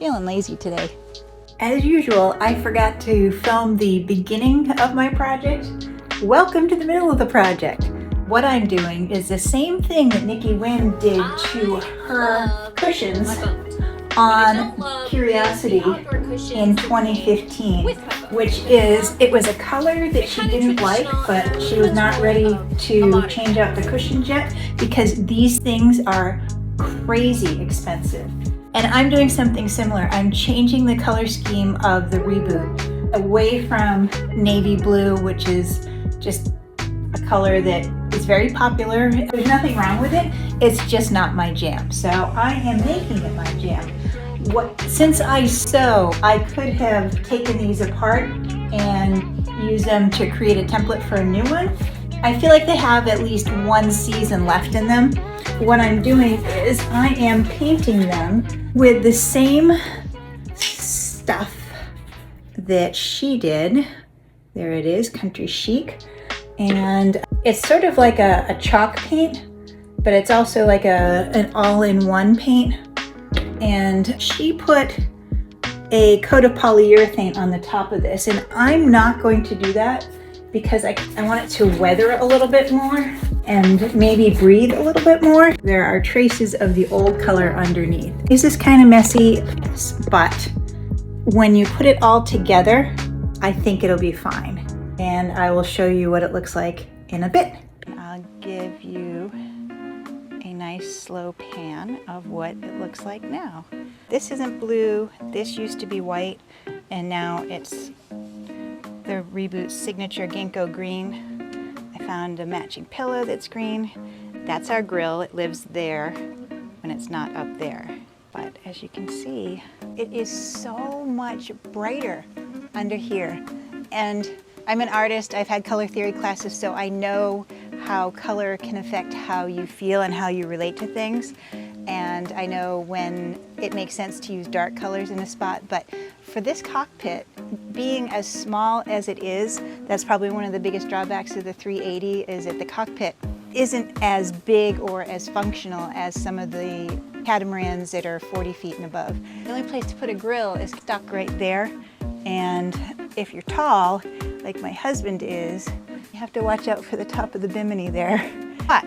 Feeling lazy today. As usual, I forgot to film the beginning of my project. Welcome to the middle of the project. What I'm doing is the same thing that Nikki Wynn did to her cushions on Curiosity in 2015, which is, it was a color that she didn't like, but she was not ready to change out the cushions yet because these things are crazy expensive. And I'm doing something similar. I'm changing the color scheme of the Reboot away from navy blue, which is just a color that is very popular. There's nothing wrong with it. It's just not my jam. So I am making it my jam. Since I sew, I could have taken these apart and used them to create a template for a new one. I feel like they have at least one season left in them. What I'm doing is I am painting them with the same stuff that she did. There it is, Country Chic. And it's sort of like a chalk paint, but it's also like an all-in-one paint. And she put a coat of polyurethane on the top of this, and I'm not going to do that because I want it to weather a little bit more and maybe breathe a little bit more. There are traces of the old color underneath. This is kind of messy, but when you put it all together, I think it'll be fine. And I will show you what it looks like in a bit. I'll give you a nice slow pan of what it looks like now. This isn't blue, this used to be white, and now it's the Reboot signature ginkgo green. I found a matching pillow that's green. That's our grill. It lives there when it's not up there. But as you can see, it is so much brighter under here. And I'm an artist. I've had color theory classes, so I know how color can affect how you feel and how you relate to things. And I know when it makes sense to use dark colors in a spot, but for this cockpit, being as small as it is, that's probably one of the biggest drawbacks of the 380 is that the cockpit isn't as big or as functional as some of the catamarans that are 40 feet and above. The only place to put a grill is stuck right there, and if you're tall, like my husband is, you have to watch out for the top of the bimini there. But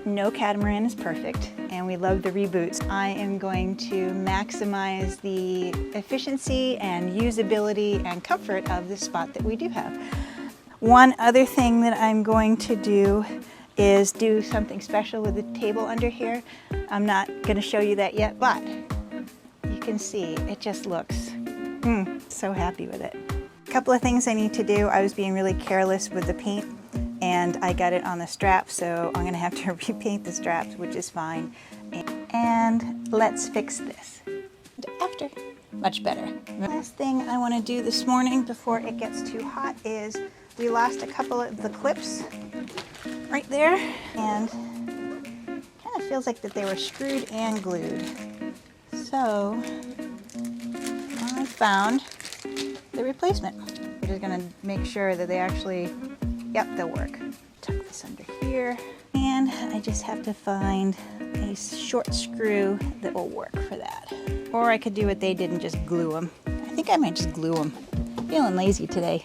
no catamaran is perfect, and we love the Reboots. I am going to maximize the efficiency and usability and comfort of the spot that we do have. One other thing that I'm going to do is do something special with the table under here. I'm not going to show you that yet, but you can see it just looks, so happy with it. A couple of things I need to do. I was being really careless with the paint, and I got it on the strap, so I'm gonna have to repaint the straps, which is fine. And let's fix this. After, much better. Last thing I wanna do this morning before it gets too hot is we lost a couple of the clips right there, and kind of feels like that they were screwed and glued. So I found the replacement. We're just gonna make sure that they actually, yep, they'll work. Tuck this under here, and I just have to find a short screw that will work for that. Or I could do what they did and just glue them. I think I might just glue them. Feeling lazy today.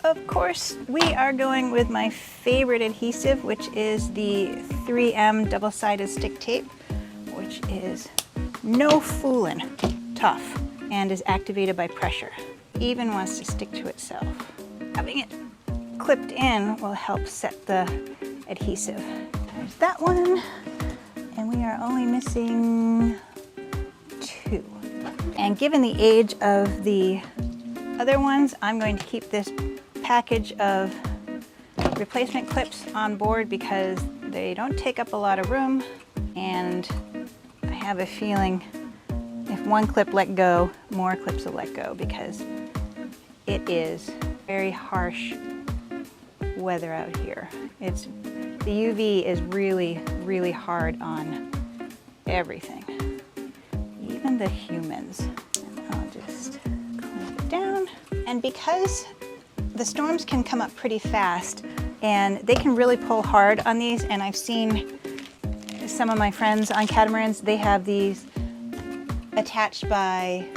Of course, we are going with my favorite adhesive, which is the 3M double-sided stick tape, which is no fooling tough and is activated by pressure. Even wants to stick to itself. Having it clipped in will help set the adhesive. There's that one, and we are only missing 2. And given the age of the other ones, I'm going to keep this package of replacement clips on board because they don't take up a lot of room, and I have a feeling if one clip let go, more clips will let go because it is very harsh weather out here. The UV is really, really hard on everything, even the humans. And I'll just clamp it down. And because the storms can come up pretty fast and they can really pull hard on these, and I've seen some of my friends on catamarans, they have these attached by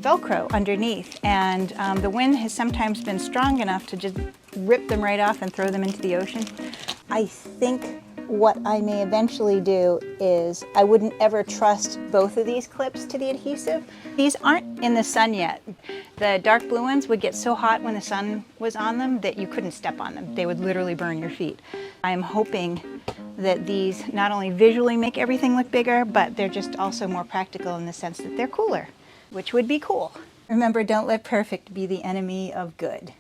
Velcro underneath, and the wind has sometimes been strong enough to just rip them right off and throw them into the ocean. I think what I may eventually do is I wouldn't ever trust both of these clips to the adhesive. These aren't in the sun yet. The dark blue ones would get so hot when the sun was on them that you couldn't step on them. They would literally burn your feet. I'm hoping that these not only visually make everything look bigger, but they're just also more practical in the sense that they're cooler, which would be cool. Remember, don't let perfect be the enemy of good.